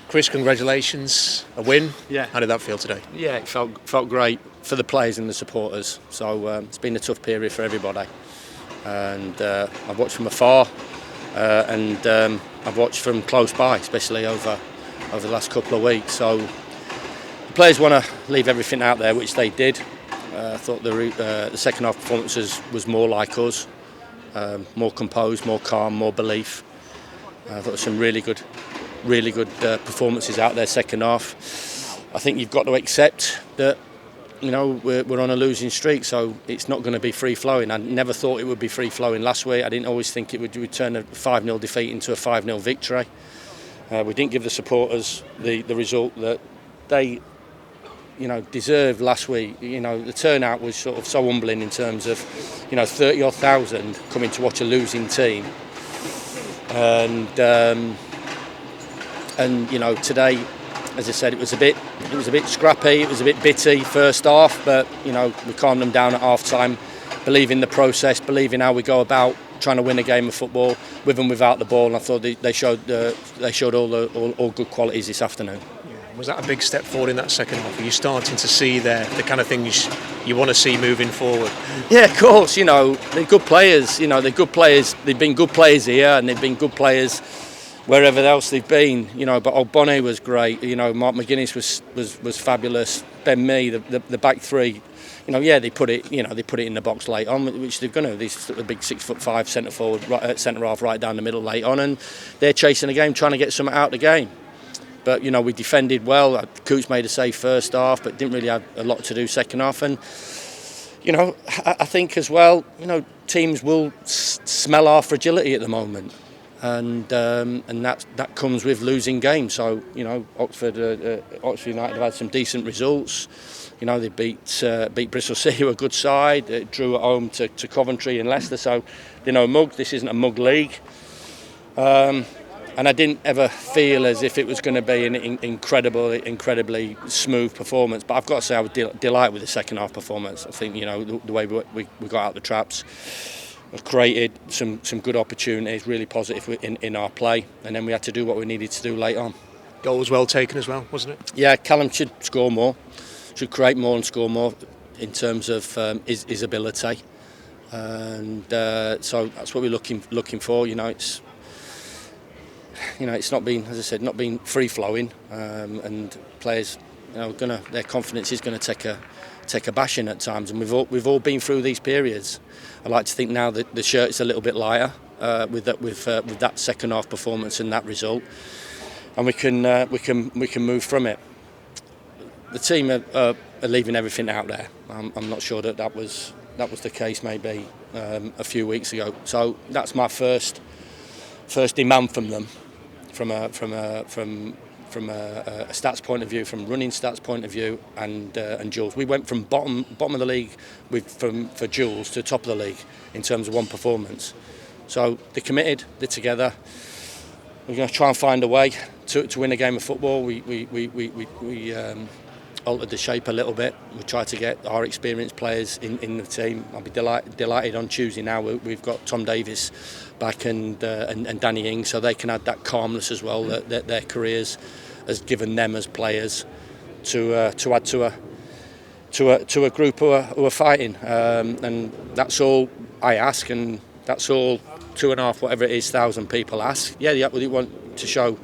Chris, congratulations, a win. Yeah. How did that feel today? Yeah, it felt great for the players and the supporters. So it's been a tough period for everybody. And I've watched from afar and I've watched from close by, especially over the last couple of weeks. So the players want to leave everything out there, which they did. I thought the second half performances was more like us, more composed, more calm, more belief. I thought there were some really good performances out there second half. I think you've got to accept that, you know, we're on a losing streak, so it's not going to be free flowing. I never thought it would be free flowing last week. I didn't always think it would turn a 5-0 defeat into a 5-0 victory. We didn't give the supporters the result that they, you know, deserved last week. You know, the turnout was sort of so humbling in terms of, you know, 30,000 odd coming to watch a losing team. And you know, today, as I said, it was a bit scrappy, it was a bit bitty first half, but you know, we calmed them down at half time, believe in the process, believe in how we go about trying to win a game of football with and without the ball. And I thought they showed all good qualities this afternoon. Yeah. Was that a big step forward in that second half? Are you starting to see the kind of things you want to see moving forward? Yeah, of course. You know, they're good players. You know, they're good players. They've been good players here, and they've been good players wherever else they've been, you know. But Ogbonne was great, you know. Mark McGuinness was fabulous. Ben Mee, the back three, you know. Yeah, they put it in the box late on, which they're going to. This the big 6'5" centre forward, centre half, right down the middle late on, and they're chasing the game, trying to get something out of the game. But you know, we defended well. Coots made a save first half, but didn't really have a lot to do second half. And you know, I think as well, you know, teams will smell our fragility at the moment. And that comes with losing games. So you know, Oxford United have had some decent results. You know, they beat Bristol City, who are a good side. They drew at home to Coventry and Leicester. So you know, this isn't a mug league. And I didn't ever feel as if it was going to be an incredibly smooth performance. But I've got to say, I was delighted with the second half performance. I think, you know, the way we got out the traps. We've created some good opportunities, really positive in our play, and then we had to do what we needed to do late on. Goal was well taken as well, wasn't it? Yeah, Callum should score more, should create more and score more in terms of his ability, and so that's what we're looking for. You know, it's not been, as I said, not been free flowing, and players, you know, their confidence is going to take a bashing at times, and we've all been through these periods. I like to think now that the shirt's a little bit lighter with that second half performance and that result, and we can move from it. The team are leaving everything out there. I'm not sure that was the case maybe a few weeks ago. So that's my first demand from them, from a stats point of view, from running stats point of view, and duels. We went from bottom of the league for duels to top of the league in terms of one performance. So they're committed, they're together. We're going to try and find a way to win a game of football. We altered the shape a little bit. We tried to get our experienced players in the team. I'll be delighted on Tuesday now. We've got Tom Davis back and Danny Ings, so they can add that calmness as well that their careers has given them as players to add to a group who are fighting. And that's all I ask, and that's all 2.5 whatever it is thousand people ask. Yeah, we want to show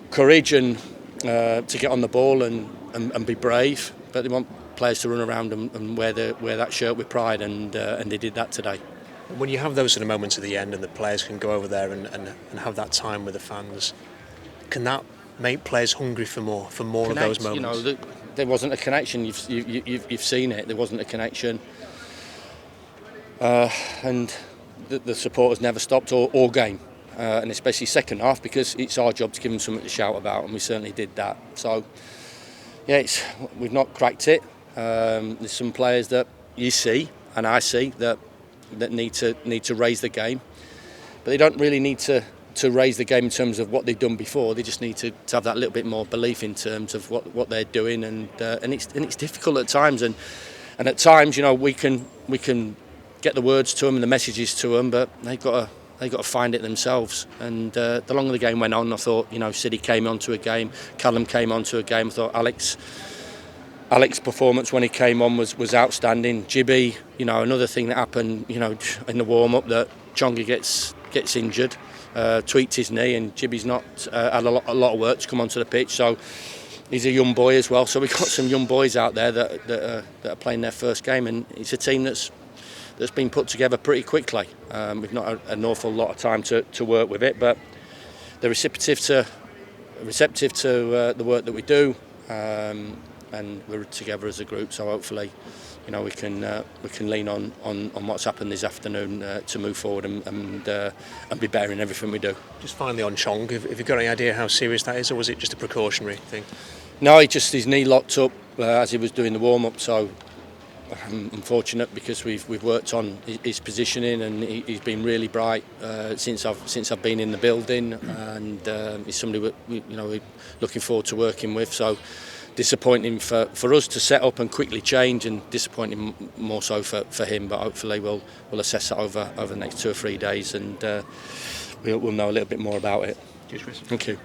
courage and to get on the ball and be brave, but they want players to run around and wear that shirt with pride, and they did that today. When you have those sort of moments at the end and the players can go over there and have that time with the fans, can that make players hungry for more of those moments? You know, there wasn't a connection. You've seen it. There wasn't a connection, and the supporters never stopped all game. And especially second half, because it's our job to give them something to shout about, and we certainly did that. So, yeah, we've not cracked it. There's some players that you see, and I see, that need to raise the game, but they don't really need to raise the game in terms of what they've done before. They just need to have that little bit more belief in terms of what they're doing, and it's difficult at times, and at times, you know, we can get the words to them and the messages to them, but they've got They got to find it themselves. And the longer the game went on, I thought, City came onto a game, Callum came onto a game. I thought Alex's performance when he came on was outstanding. Gibby, another thing that happened, in the warm-up, that Chongi gets injured, tweaked his knee, and Gibby's not had a lot of work to come onto the pitch. So he's a young boy as well. So we've got some young boys out there that are playing their first game, and it's a team that's been put together pretty quickly. We've not had an awful lot of time to work with it, but they're receptive to the work that we do. And we're together as a group, so hopefully, we can lean on what's happened this afternoon to move forward and be better in everything we do. Just finally on Chong, have you got any idea how serious that is, or was it just a precautionary thing? No, his knee locked up as he was doing the warm up. So unfortunate, because we've worked on his positioning, and he's been really bright since I've been in the building, and he's somebody we're looking forward to working with. So disappointing for us to set up and quickly change, and disappointing more so for him. But hopefully we'll assess that over the next 2 or 3 days, and we'll know a little bit more about it. Cheers, Chris. Thank you.